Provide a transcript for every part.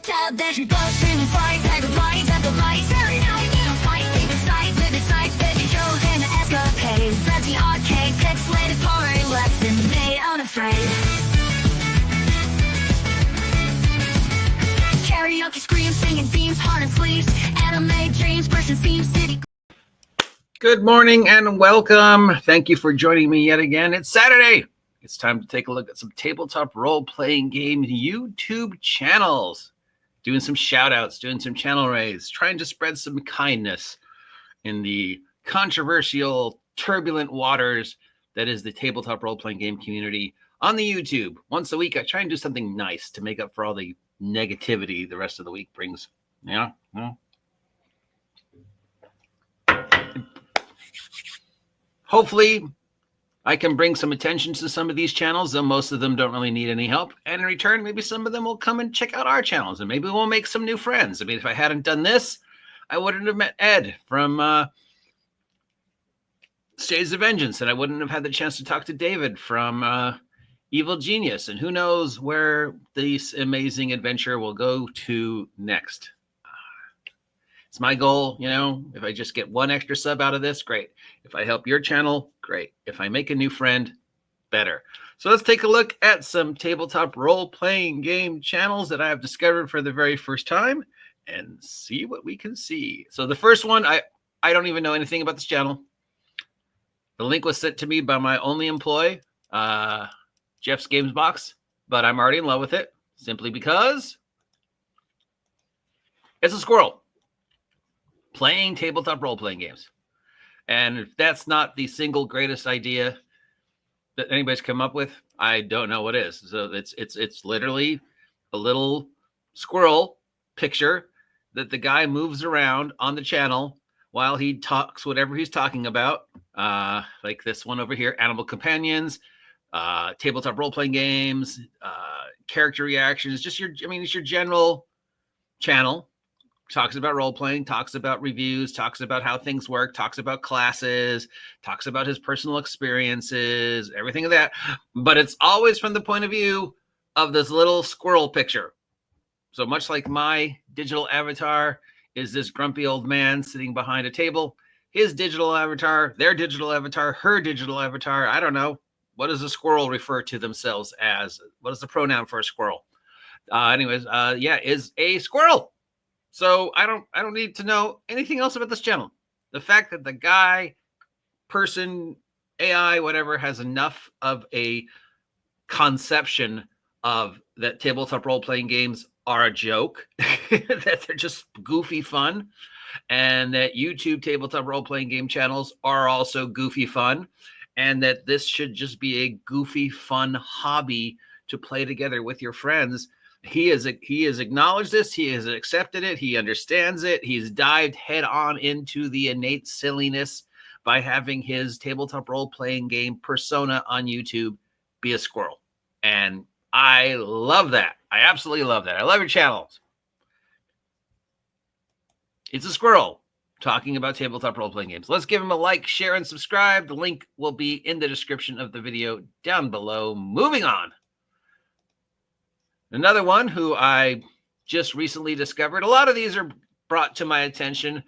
tab that you bust in the fight, that the light, that the light. Every night in a fight, leave the sight, live the sight, baby shows and the escapades. That's the arcade, pixelated party lesson, they unafraid. Karaoke screams, singing themes, heart and sleeves, anime dreams, brushing seams, city. Good morning and welcome. Thank you for joining me yet again. It's Saturday. It's time to take a look at some tabletop role-playing game YouTube channels. Doing some shout-outs, doing some channel raise, trying to spread some kindness in the controversial, turbulent waters that is the tabletop role-playing game community on the YouTube. Once a week, I try and do something nice to make up for all the negativity the rest of the week brings. Yeah. Hopefully, I can bring some attention to some of these channels, though most of them don't really need any help. And in return, maybe some of them will come and check out our channels, and maybe we'll make some new friends. I mean, if I hadn't done this, I wouldn't have met Ed from Shades of Vengeance, and I wouldn't have had the chance to talk to David from Evil Genius. And who knows where this amazing adventure will go to next. It's my goal, you know, if I just get one extra sub out of this, great. If I help your channel, great. If I make a new friend, better. So let's take a look at some tabletop role-playing game channels that I have discovered for the very first time and see what we can see. So the first one, I don't even know anything about this channel. The link was sent to me by my only employee, Jeff's Games Box, but I'm already in love with it simply because it's a squirrel playing tabletop role-playing games. And if that's not the single greatest idea that anybody's come up with, I don't know what is. So it's literally a little squirrel picture that the guy moves around on the channel while he talks whatever he's talking about. Like this one over here, Animal Companions, tabletop role-playing games, character reactions, it's your general channel. Talks about role-playing, talks about reviews, talks about how things work, talks about classes, talks about his personal experiences, everything of that. But it's always from the point of view of this little squirrel picture. So much like my digital avatar is this grumpy old man sitting behind a table, his digital avatar, their digital avatar, her digital avatar, I don't know. What does a squirrel refer to themselves as? What is the pronoun for a squirrel? Is a squirrel. So I don't need to know anything else about this channel. The fact that the guy, person, AI, whatever, has enough of a conception of that tabletop role-playing games are a joke, that they're just goofy fun, and that YouTube tabletop role-playing game channels are also goofy fun, and that this should just be a goofy fun hobby to play together with your friends. He has acknowledged this. He has accepted it. He understands it. He's dived head on into the innate silliness by having his tabletop role-playing game persona on YouTube be a squirrel. And I love that. I absolutely love that. I love your channels. It's a squirrel talking about tabletop role-playing games. Let's give him a like, share, and subscribe. The link will be in the description of the video down below. Moving on. Another one who I just recently discovered. A lot of these are brought to my attention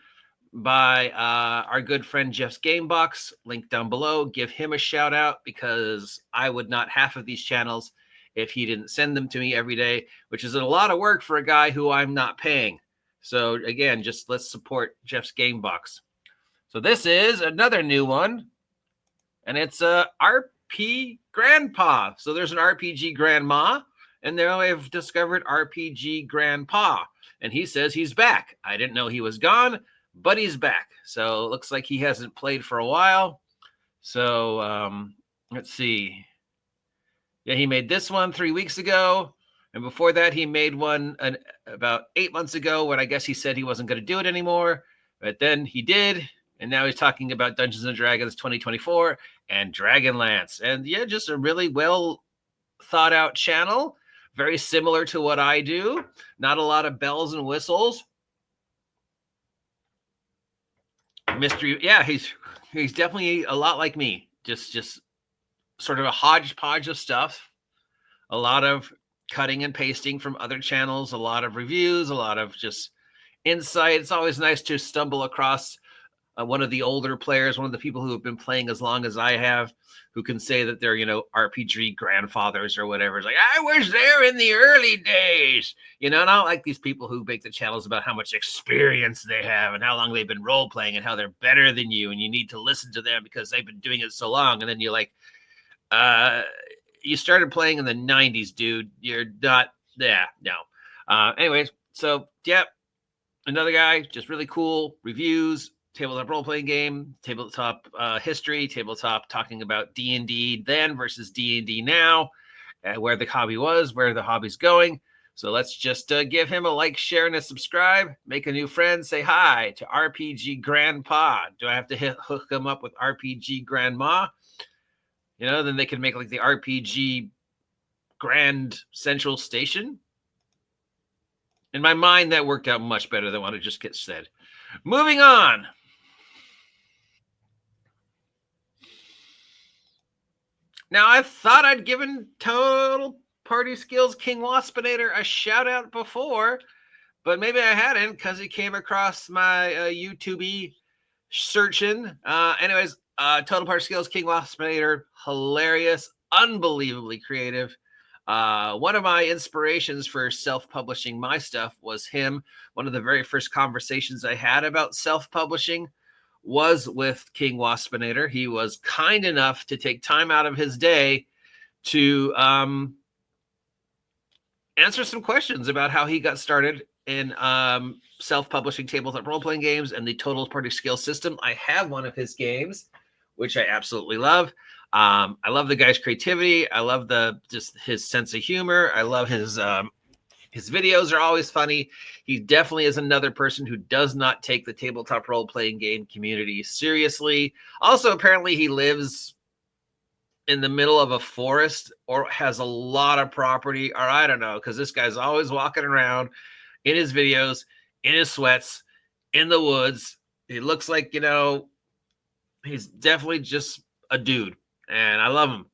by our good friend Jeff's Game Box. Link down below. Give him a shout out because I would not half of these channels if he didn't send them to me every day, which is a lot of work for a guy who I'm not paying. So again, just let's support Jeff's Game Box. So this is another new one, and it's RP Grandpa. So there's an RPG Grandma. And now I've discovered RPG Grandpa. And he says he's back. I didn't know he was gone, but he's back. So it looks like he hasn't played for a while. So let's see. Yeah, he made this one 3 weeks ago. And before that, he made one about 8 months ago when I guess he said he wasn't going to do it anymore. But then he did. And now he's talking about Dungeons & Dragons 2024 and Dragonlance. And yeah, just a really well thought out channel. Very similar to what I do. Not a lot of bells and whistles. Mystery. Yeah, he's definitely a lot like me. Just sort of a hodgepodge of stuff. A lot of cutting and pasting from other channels, a lot of reviews, a lot of just insight. It's always nice to stumble across one of the older players, one of the people who have been playing as long as I have, who can say that they're, RPG grandfathers or whatever. It's like, I was there in the early days, and I don't like these people who make the channels about how much experience they have and how long they've been role playing and how they're better than you. And you need to listen to them because they've been doing it so long. And then you're like, you started playing in the 90s, dude. You're not, yeah, no. Anyways, so yeah, another guy, just really cool reviews, tabletop role-playing game, tabletop history, tabletop talking about D&D then versus D&D now, where the hobby was, where the hobby's going. So let's just give him a like, share, and a subscribe. Make a new friend. Say hi to RPG Grandpa. Do I have to hook him up with RPG Grandma? Then they can make like the RPG Grand Central Station. In my mind, that worked out much better than what I just get said. Moving on. Now, I thought I'd given Total Party Skills King Waspinator a shout out before, but maybe I hadn't because he came across my YouTube searching. Anyways, Total Party Skills King Waspinator, hilarious, unbelievably creative. One of my inspirations for self-publishing my stuff was him. One of the very first conversations I had about self-publishing was with King Waspinator. He was kind enough to take time out of his day to answer some questions about how he got started in self-publishing tabletop role-playing games and the Total Party Skill system. I have one of his games, which I absolutely love. I love the guy's creativity. I love just his sense of humor. I love his videos are always funny. He definitely is another person who does not take the tabletop role-playing game community seriously. Also, apparently he lives in the middle of a forest or has a lot of property, or I don't know, because this guy's always walking around in his videos, in his sweats, in the woods. He looks like, he's definitely just a dude, and I love him.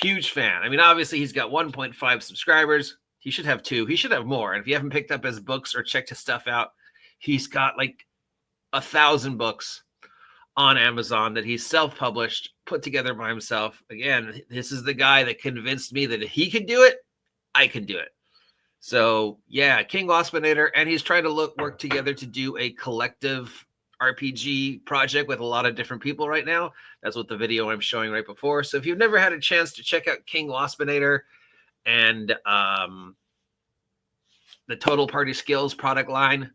Huge fan. I mean, obviously he's got 1.5 subscribers. He should have 2. He should have more. And if you haven't picked up his books or checked his stuff out, he's got like 1,000 books on Amazon that he's self-published, put together by himself. Again, this is the guy that convinced me that if he can do it, I can do it. So yeah, King Waspinator, and he's trying to work together to do a collective RPG project with a lot of different people right now. That's what the video I'm showing right before. So if you've never had a chance to check out King Waspinator and the Total Party Skills product line,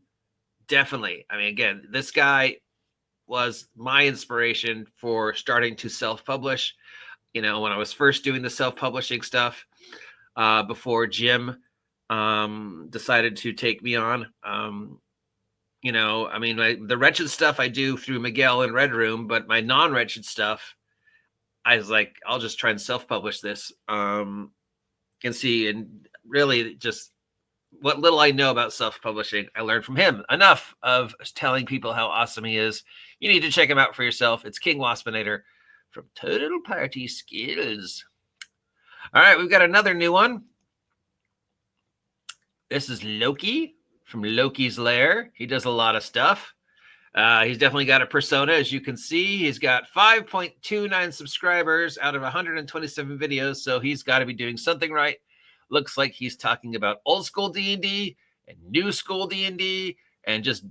definitely. I mean, again, this guy was my inspiration for starting to self-publish. When I was first doing the self-publishing stuff before Jim decided to take me on. The Wretched stuff I do through Miguel and Red Room, but my non-Wretched stuff, I was like, I'll just try and self-publish this and see. And really just what little I know about self-publishing, I learned from him. Enough of telling people how awesome he is. You need to check him out for yourself. It's King Waspinator from Total Party Skills. All right, we've got another new one. This is Loki from Loki's Lair. He does a lot of stuff. He's definitely got a persona, as you can see. He's got 5.29 subscribers out of 127 videos, so he's got to be doing something right. Looks like he's talking about old school D&D and new school D&D and just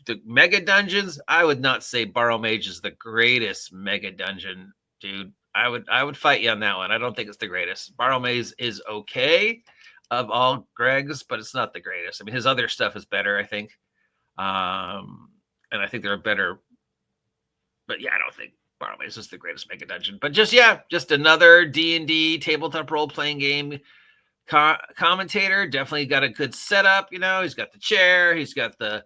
the mega dungeons. I would not say Borrow Mage is the greatest mega dungeon, dude. I would fight you on that one. I don't think it's the greatest. Borrow Mage is okay of all Greg's, but it's not the greatest. I mean, his other stuff is better, I think. And I think they're better. But yeah, I don't think Borrow Mage is the greatest mega dungeon. But just another D&D tabletop role-playing game commentator. Definitely got a good setup. He's got the chair. He's got the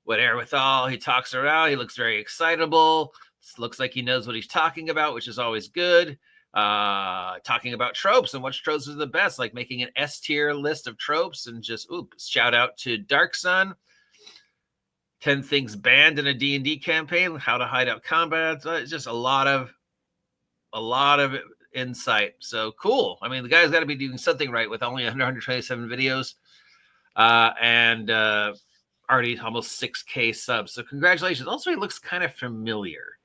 wherewithal. He talks around. He looks very excitable. Looks like he knows what he's talking about, which is always good. Talking about tropes and which tropes are the best, like making an S tier list of tropes. And just shout out to Dark Sun. 10 things banned in a D&D campaign, how to hide out combat. It's just a lot of insight. So cool. I mean, the guy's got to be doing something right with only 127 videos and already almost 6K subs. So congratulations. Also, he looks kind of familiar.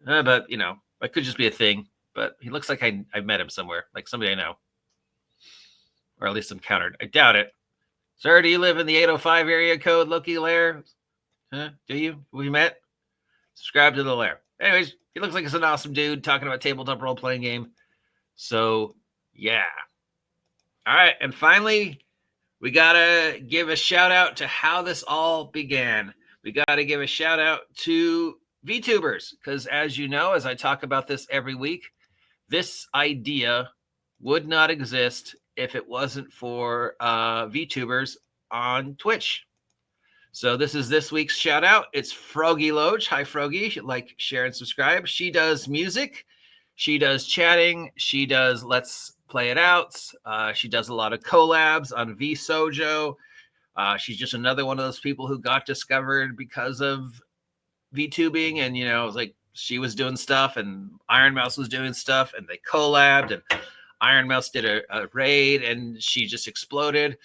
But, you know, that could just be a thing. But he looks like I've met him somewhere, like somebody I know. Or at least encountered. I doubt it. Sir, do you live in the 805 area code, Loki Lair? Huh? Do you? We met? Subscribe to the Lair. Anyways, he looks like he's an awesome dude talking about tabletop role-playing game. So, yeah. All right, and finally, we got to give a shout-out to how this all began. We got to give a shout-out to VTubers, because as you know, as I talk about this every week, this idea would not exist if it wasn't for VTubers on Twitch. So this is this week's shout out. It's Froggy Loge. Hi, Froggy. Like, share, and subscribe. She does music. She does chatting. She does Let's Play It Out. She does a lot of collabs on VSojo. She's just another one of those people who got discovered because of VTubing. And, you know, it was like she was doing stuff and Iron Mouse was doing stuff and they collabed and Iron Mouse did a raid and she just exploded.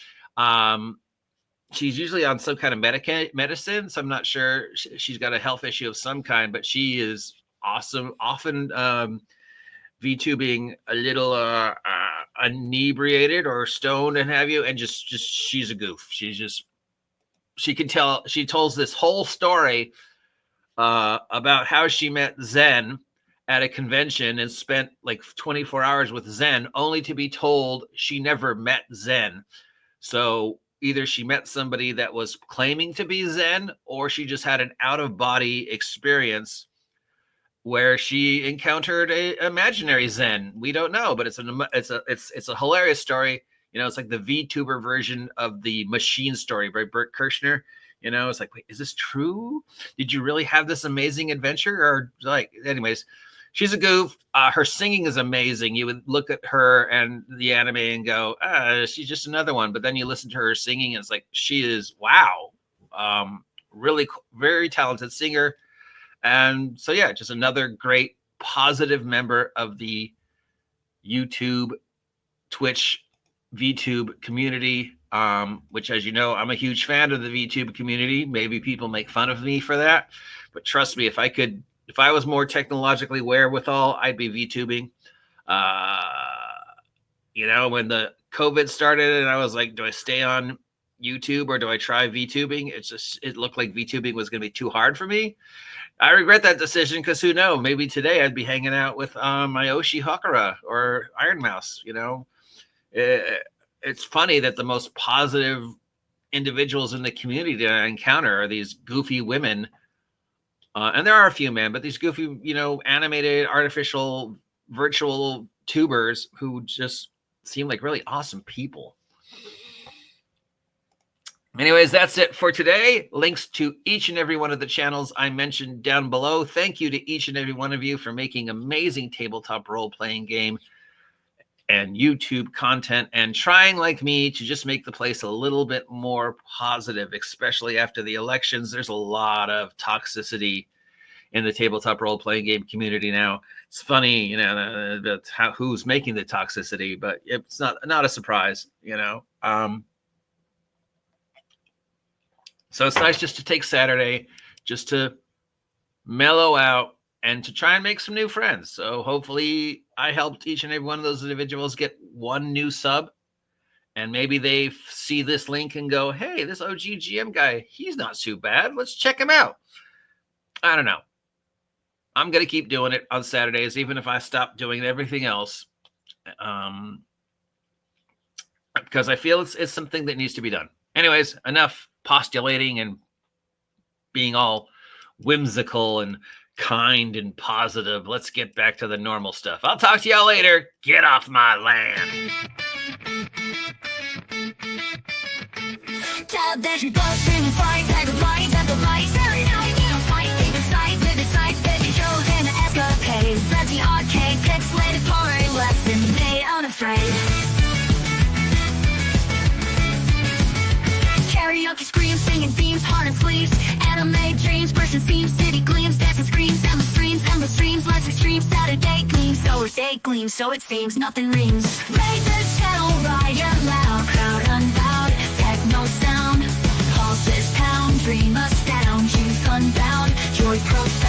She's usually on some kind of medicine, so I'm not sure. She's got a health issue of some kind, but she is awesome. Often VTubing a little inebriated or stoned and have you, and just she's a goof. She can tell. She tells this whole story about how she met Zen at a convention and spent like 24 hours with Zen, only to be told she never met Zen. So either she met somebody that was claiming to be Zen, or she just had an out-of-body experience where she encountered a imaginary Zen. We don't know, but it's a hilarious story. You know, it's like the VTuber version of the Machine Story by Bert Kirshner. You know, it's like, wait, is this true? Did you really have this amazing adventure? Or like, anyways, she's a goof. Her singing is amazing. You would look at her and the anime and go, she's just another one. But then you listen to her singing and it's like, she is, wow. Really very talented singer. And so, yeah, just another great positive member of the YouTube, Twitch, VTube community, which, as you know, I'm a huge fan of the VTube community. Maybe people make fun of me for that. But trust me, if I was more technologically wherewithal, I'd be VTubing. You know, when the COVID started and I was like, do I stay on YouTube or do I try VTubing? It looked like VTubing was going to be too hard for me. I regret that decision because who knows? Maybe today I'd be hanging out with Mayoshi Hakura or Iron Mouse. You know, it's funny that the most positive individuals in the community that I encounter are these goofy women. And there are a few men, but these goofy, you know, animated, artificial, virtual tubers who just seem like really awesome people. Anyways, that's it for today. Links to each and every one of the channels I mentioned down below. Thank you to each and every one of you for making amazing tabletop role-playing game and YouTube content and trying, like me, to just make the place a little bit more positive, especially after the elections. There's a lot of toxicity in the tabletop role-playing game community now. It's funny, you know, who's making the toxicity, but it's not a surprise, you know. So it's nice just to take Saturday, just to mellow out and to try and make some new friends. So hopefully I helped each and every one of those individuals get one new sub. And maybe they see this link and go, hey, this OGGM guy, he's not too bad. Let's check him out. I don't know. I'm going to keep doing it on Saturdays, even if I stop doing everything else. Because I feel it's something that needs to be done. Anyways, enough postulating and being all whimsical and kind and positive. Let's get back to the normal stuff. I'll talk to y'all later. Get off my land. There's your buzz, scream and fight, tag of lights and the lights. Every night, you know, fight, take the sides, live the sights, baby, show and escapade. Fancy arcade, pixelated party, lesson made unafraid. Karaoke screams, singing themes, heart and sleeves. Anime dreams, person seems, city gleams, dancing screams, endless streams, lights extremes, Saturday gleams. day gleams, so it seems nothing rings. Razors shadow rider loud, crowd unbowed, techno sound, pulses pound, dream astound, youth unbound, joy profound.